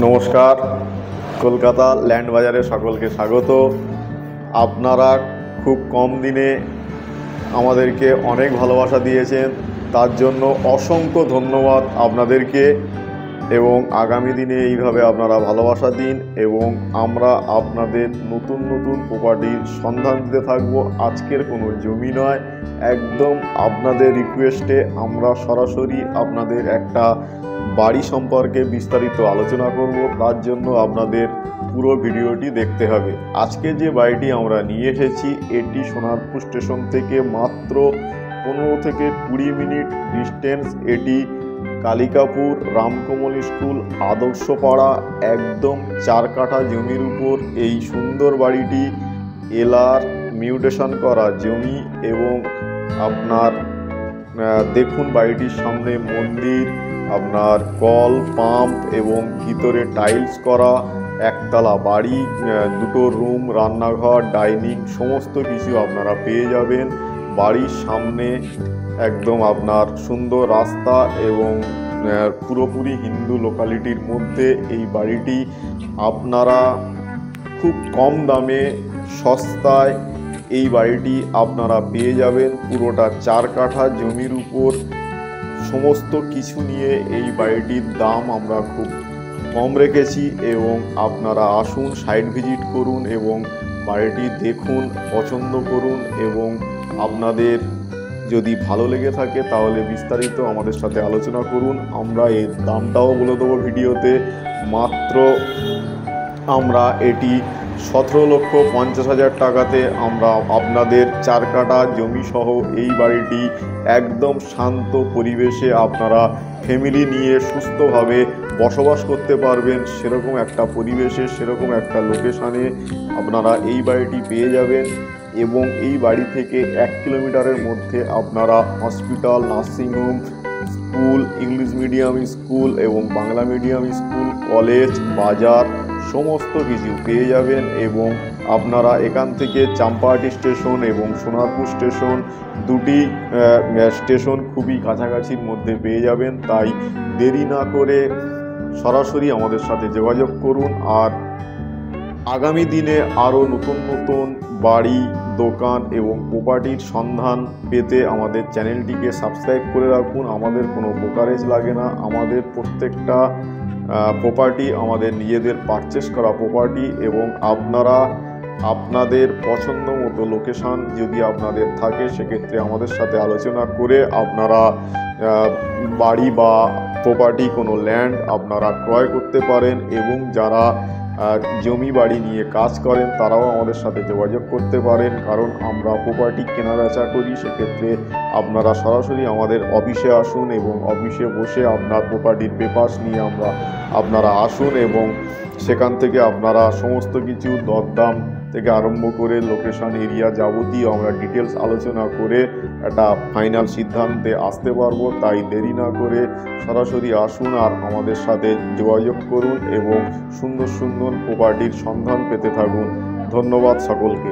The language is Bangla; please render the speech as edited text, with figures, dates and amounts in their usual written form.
নমস্কার, কলকাতা ল্যান্ড বাজারে সকলকে স্বাগত। আপনারা খুব কম দিনে আমাদেরকে অনেক ভালোবাসা দিয়েছেন, তার জন্য অসংখ্য ধন্যবাদ আপনাদেরকে। এবং আগামী দিনে এইভাবে আপনারা ভালোবাসা দিন এবং আমরা আপনাদের নতুন নতুন প্রপার্টির সন্ধান দিতে থাকবো। আজকের কোনো জমি নয়, একদম আপনাদের রিকোয়েস্টে আমরা সরাসরি আপনাদের একটা বাড়ি সম্পর্কে বিস্তারিত আলোচনা করব। তার জন্য আপনাদের পুরো ভিডিওটি দেখতে হবে। আজকে যে বাড়িটি আমরা নিয়ে এসেছি এটি সোনারপুর স্টেশন থেকে মাত্র 15 থেকে 20 মিনিট ডিস্টেন্স। এটি কালিকাপুর রামকমল স্কুল আদর্শপাড়া, একদম 4 কাঠা জমির উপর এই সুন্দর বাড়িটি। এলআর মিউটেশন করা জমি এবং আপনার দেখুন বাড়িটির সামনে মন্দির, আপনার কল পাম্প এবং ভিতরে টাইলস করা একতলা বাড়ি, 2টো রুম, রান্নাঘর, ডাইনিং সমস্ত কিছু আপনারা পেয়ে যাবেন। বাড়ির সামনে একদম আপনার সুন্দর রাস্তা এবং পুরোপুরি হিন্দু লোকালিটির মধ্যে এই বাড়িটি আপনারা খুব কম দামে সস্তায় এই বাড়িটি আপনারা পেয়ে যাবেন। পুরোটা 4 কাঠা জমির উপর সমস্ত কিছু নিয়ে এই বাড়িটির দাম আমরা খুব কম রেখেছি এবং আপনারা আসুন, সাইট ভিজিট করুন এবং বাড়িটি দেখুন, পছন্দ করুন এবং আপনাদের যদি ভালো লেগে থাকে তাহলে বিস্তারিত আমাদের সাথে আলোচনা করুন। আমরা এর দামটাও বলে দেবো ভিডিওতে। মাত্র আমরা এটি 17,50,000 টাকাতে আমরা আপনাদের 4 কাঠা জমি সহ এই বাড়িটি একদম শান্ত পরিবেশে আপনারা ফ্যামিলি নিয়ে সুস্থভাবে বসবাস করতে পারবেন, সেরকম একটা পরিবেশে, সেরকম একটা লোকেশানে আপনারা এই বাড়িটি পেয়ে যাবেন। এবং এই বাড়ি থেকে 1 কিলোমিটারের মধ্যে আপনারা hospital, nursing home, school, English medium school এবং বাংলা মিডিয়াম স্কুল, কলেজ, বাজার সমস্ত কিছু পেয়ে যাবেন। এবং আপনারা এখান থেকে চাম্পাহাটি স্টেশন এবং সোনারপুর স্টেশন, দুটি স্টেশন খুবই কাছাকাছির মধ্যে পেয়ে যাবেন। তাই দেরি না করে সরাসরি আমাদের সাথে যোগাযোগ করুন। আর আগামী দিনে আরও নতুন নতুন বাড়ি, দোকান এবং প্রপার্টির সন্ধান পেতে আমাদের চ্যানেলটিকে সাবস্ক্রাইব করে রাখুন। আমাদের কোনো ব্রোকারেজ লাগে না, আমাদের প্রত্যেকটা প্রপার্টি আমাদের নিজেদের পারচেস করা প্রপার্টি। এবং আপনারা আপনাদের পছন্দ মতো লোকেশান যদি আপনাদের থাকে সেক্ষেত্রে আমাদের সাথে আলোচনা করে আপনারা বাড়ি বা প্রপার্টি, কোনো ল্যান্ড আপনারা ক্রয় করতে পারেন। এবং যারা জমি বাড়ি নিয়ে কাজ করেন তারাও আমাদের সাথে যোগাযোগ করতে পারেন, কারণ আমরা প্রপার্টি কেনা বেচা করি। সেক্ষেত্রে আপনারা সরাসরি আমাদের অফিসে আসুন এবং অফিসে বসে আপনার প্রপার্টির পেপারস নিয়ে আপনারা আসুন এবং সেখান থেকে আপনারা সমস্ত কিছু দরদাম থেকে আরম্ভ করে লোকেশন, এরিয়া যাবতীয় আমরা ডিটেলস আলোচনা করে একটা ফাইনাল সিদ্ধান্তে আসতে পারবো। তাই দেরি না করে সরাসরি আসুন আর আমাদের সাথে যোগাযোগ করুন এবং সুন্দর সুন্দর প্রপার্টির সন্ধান পেতে থাকুন। ধন্যবাদ সকলকে।